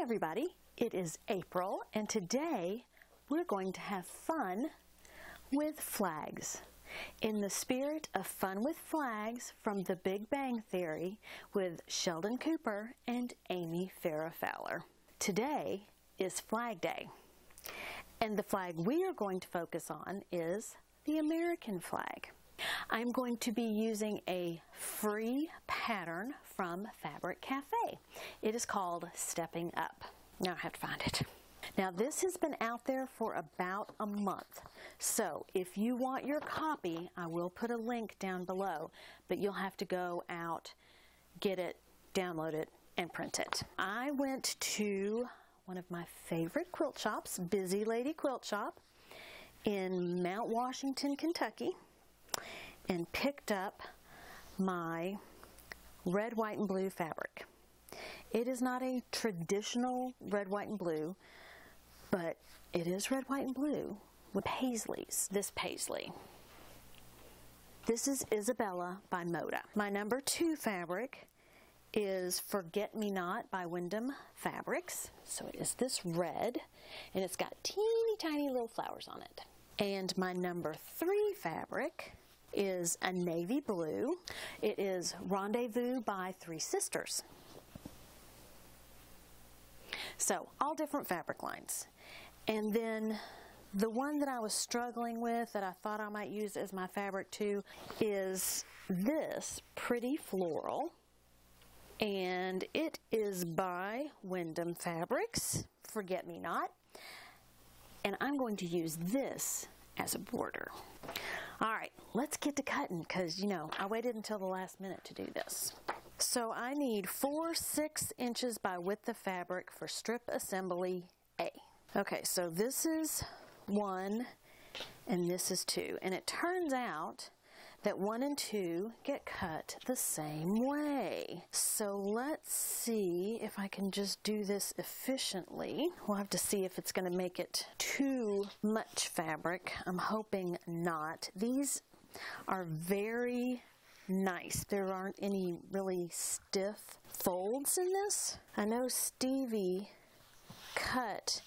everybody, it is April and today we're going to have fun with flags. In the spirit of fun with flags from The Big Bang Theory with Sheldon Cooper and Amy Farrah Fowler. Today is Flag Day and the flag we are going to focus on is the American flag. I'm going to be using a free pattern from Fabric Cafe. It is called Stepping Up. Now I have to find it. Now this has been out there for about a month. So if you want your copy, I will put a link down below, but you'll have to go out, get it, download it, and print it. I went to one of my favorite quilt shops, Busy Lady Quilt Shop in Mount Washington, Kentucky, and picked up my red, white, and blue fabric. It is not a traditional red, white, and blue, but it is red, white, and blue with paisleys, this paisley. This is Isabella by Moda. My number 2 fabric is Forget Me Not by Wyndham Fabrics. So it is this red, and it's got teeny tiny little flowers on it. And my number 3 fabric is a navy blue. It is Rendezvous by Three Sisters. So all different fabric lines. And then the one that I was struggling with that I thought I might use as my fabric too is this pretty floral. And it is by Wyndham Fabrics, Forget Me Not. And I'm going to use this as a border. All right, let's get to cutting because, you know, I waited until the last minute to do this. So I need 4 6" by width of fabric for strip assembly A. Okay, so this is 1 and this is 2. And it turns out that 1 and 2 get cut the same way. So let's see if I can just do this efficiently. We'll have to see if it's going to make it too much fabric. I'm hoping not. These are very nice. There aren't any really stiff folds in this. I know Stevie cut,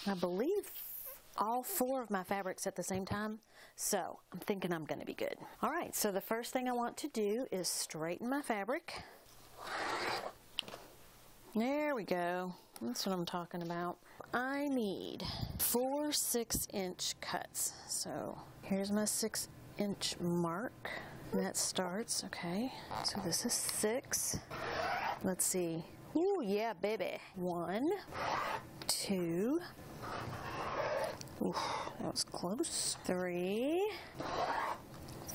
I believe, all 4 of my fabrics at the same time, so I'm thinking I'm going to be good. All right, so the first thing I want to do is straighten my fabric. There we go. That's what I'm talking about. I need 4 6" cuts. So here's my 6" mark. And that starts, okay. So this is 6. Let's see. Ooh, yeah, baby. 1, 2. Ooh, that was close. 3,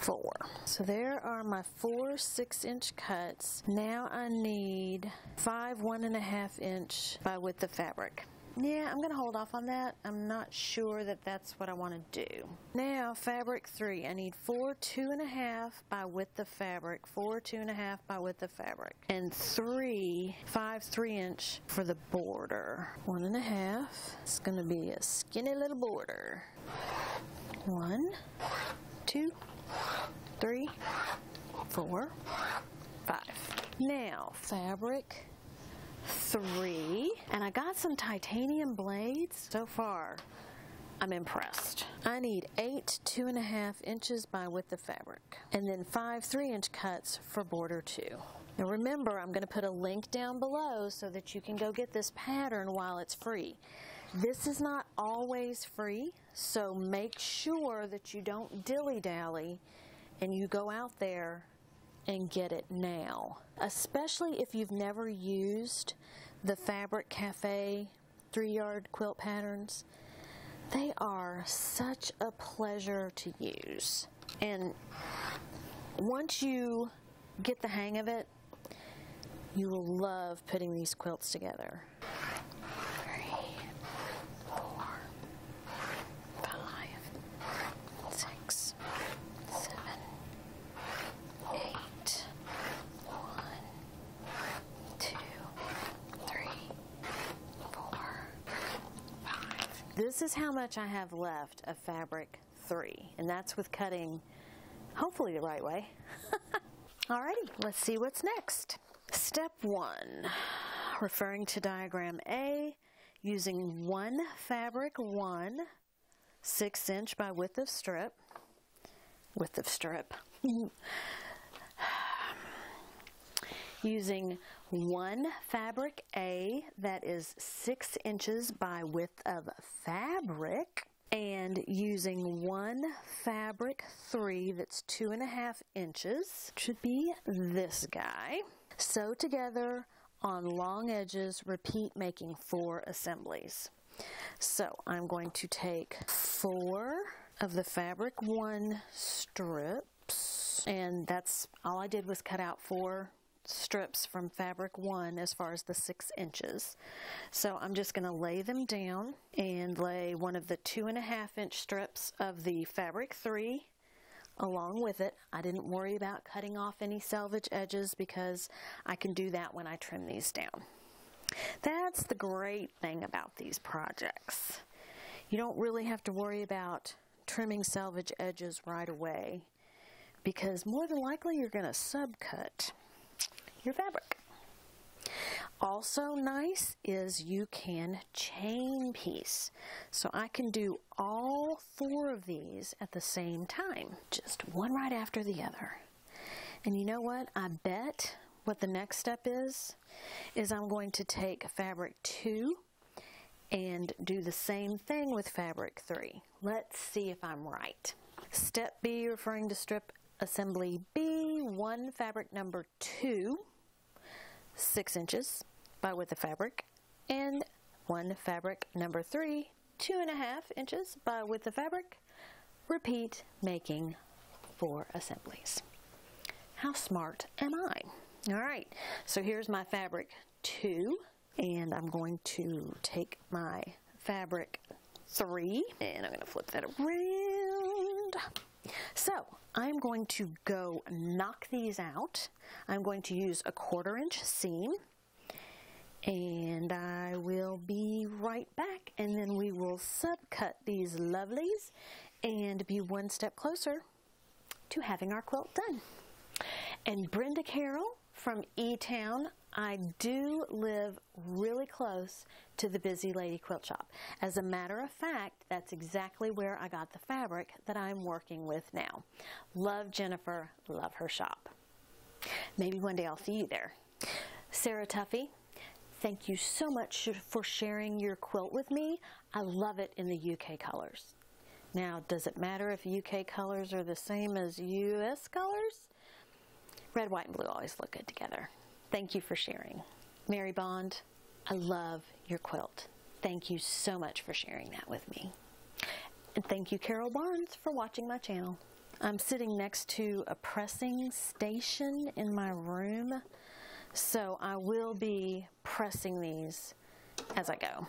4. So there are my 4 6" cuts. Now I need 5 1½ by width of fabric. Yeah, I'm going to hold off on that. I'm not sure that that's what I want to do. Now, fabric 3. I need 4 2½ by width of fabric. 4 2½ by width of fabric. And 3 5 3" for the border. 1½. It's going to be a skinny little border. 1, 2, 3, 4, 5. Now, fabric 3, and I got some titanium blades. So far, I'm impressed. I need 8 2½ by width of fabric, and then 5 3" cuts for border 2. Now remember, I'm going to put a link down below so that you can go get this pattern while it's free. This is not always free, so make sure that you don't dilly-dally and you go out there and get it now, especially if you've never used the Fabric Cafe 3-yard quilt patterns. They are such a pleasure to use, and once you get the hang of it, you will love putting these quilts together. 3, 4, 5, 6, 7, 8, 1, 2, 3, 4, 5. This is how much I have left of fabric 3, and that's with cutting hopefully the right way. Alrighty, let's see what's next. Step 1, referring to diagram A, using one fabric 1 6" by width of strip, using one fabric A that is 6 inches by width of fabric, and using one fabric 3 that's 2.5 inches, should be this guy. Sew together on long edges, repeat, making 4 assemblies. So I'm going to take 4 of the fabric 1 strips, and that's all I did was cut out 4 strips from fabric 1 as far as the 6 inches. So I'm just going to lay them down and lay one of the 2.5 inch strips of the fabric 3 along with it. I didn't worry about cutting off any selvage edges because I can do that when I trim these down. That's the great thing about these projects. You don't really have to worry about trimming selvage edges right away because more than likely you're going to subcut your fabric. Also nice is you can chain piece. So I can do all 4 of these at the same time, just one right after the other. And you know what? I bet what the next step is I'm going to take fabric 2 and do the same thing with fabric 3. Let's see if I'm right. Step B, referring to strip assembly B, one fabric number 2, 6 inches by width of fabric, and one fabric number 3, 2.5 inches by width of fabric. Repeat, making 4 assemblies. How smart am I? All right, so here's my fabric 2, and I'm going to take my fabric 3, and I'm going to flip that around. So I'm going to go knock these out. I'm going to use a 1/4 inch seam, and I will be right back, and then we will subcut these lovelies and be one step closer to having our quilt done. And Brenda Carroll from E-Town, I do live really close to the Busy Lady Quilt Shop. As a matter of fact, that's exactly where I got the fabric that I'm working with now. Love Jennifer, love her shop. Maybe one day I'll see you there. Sarah Tuffy, thank you so much for sharing your quilt with me. I love it in the UK colors. Now, does it matter if UK colors are the same as US colors? Red, white, and blue always look good together. Thank you for sharing. Mary Bond, I love your quilt. Thank you so much for sharing that with me. And thank you, Carol Barnes, for watching my channel. I'm sitting next to a pressing station in my room, so I will be pressing these as I go.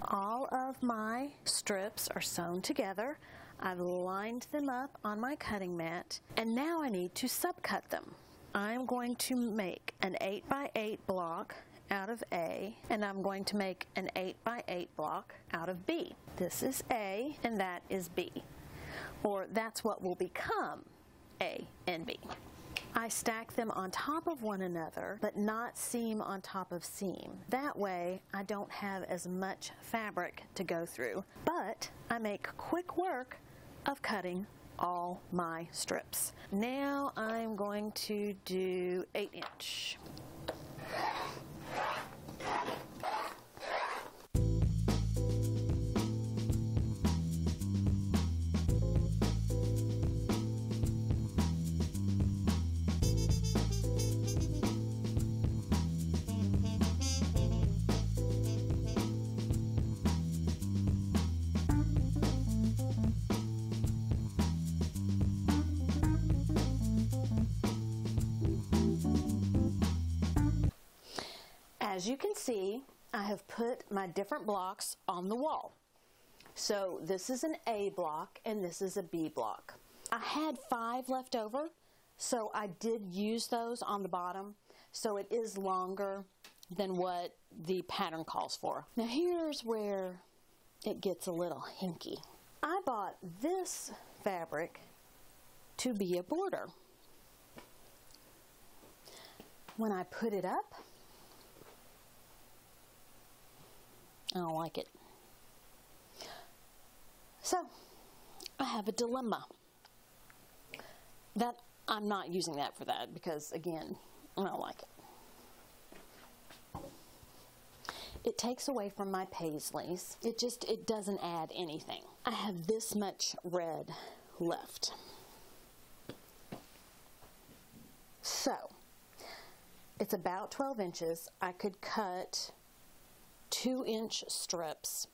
All of my strips are sewn together. I've lined them up on my cutting mat, and now I need to subcut them. I'm going to make an 8x8 block out of A, and I'm going to make an 8x8 block out of B. This is A, and that is B. Or that's what will become A and B. I stack them on top of one another, but not seam on top of seam. That way, I don't have as much fabric to go through, but I make quick work of cutting all my strips. Now I'm going to do 8 inch. As you can see, I have put my different blocks on the wall. So this is an A block and this is a B block. I had 5 left over, so I did use those on the bottom, so it is longer than what the pattern calls for. Now here's where it gets a little hinky. I bought this fabric to be a border. When I put it up, I don't like it. So, I have a dilemma. That I'm not using that for that because, again, I don't like it. It takes away from my paisleys. It doesn't add anything. I have this much red left. So, it's about 12 inches. I could cut 2-inch strips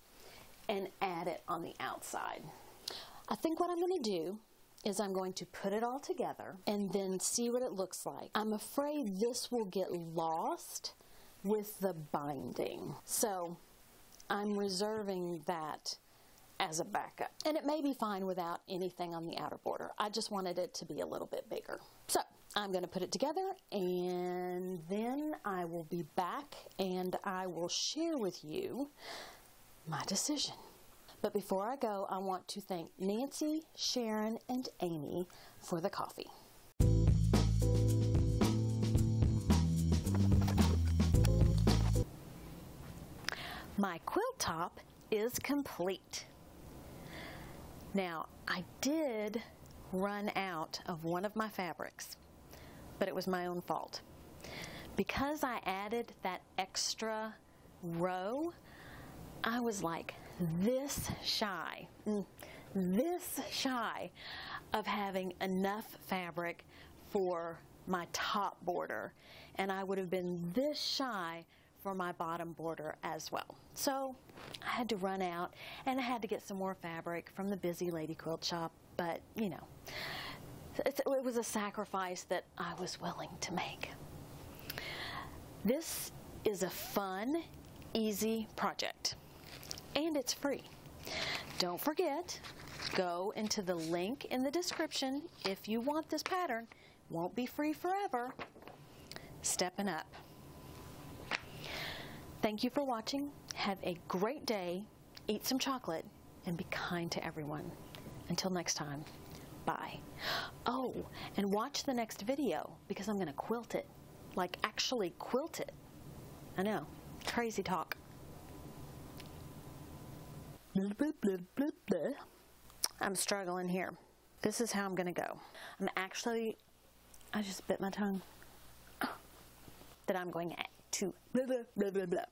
and add it on the outside. I think what I'm going to do is I'm going to put it all together and then see what it looks like. I'm afraid this will get lost with the binding. So I'm reserving that as a backup. And it may be fine without anything on the outer border. I just wanted it to be a little bit bigger. So I'm going to put it together and then I will be back and I will share with you my decision. But before I go, I want to thank Nancy, Sharon, and Amy for the coffee. My quilt top is complete. Now, I did run out of one of my fabrics, but it was my own fault. Because I added that extra row, I was like this shy of having enough fabric for my top border, and I would have been this shy for my bottom border as well. So I had to run out and I had to get some more fabric from the Busy Lady Quilt Shop, but you know, it was a sacrifice that I was willing to make. This is a fun, easy project, and it's free. Don't forget, go into the link in the description if you want this pattern. Won't be free forever. Stepping up. Thank you for watching. Have a great day. Eat some chocolate and be kind to everyone. Until next time, bye. Oh, and watch the next video because I'm going to quilt it. Like actually quilt it. I know, crazy talk. I'm struggling here. This is how I'm going to go. I just bit my tongue. That I'm going to blah, blah, blah, blah, blah.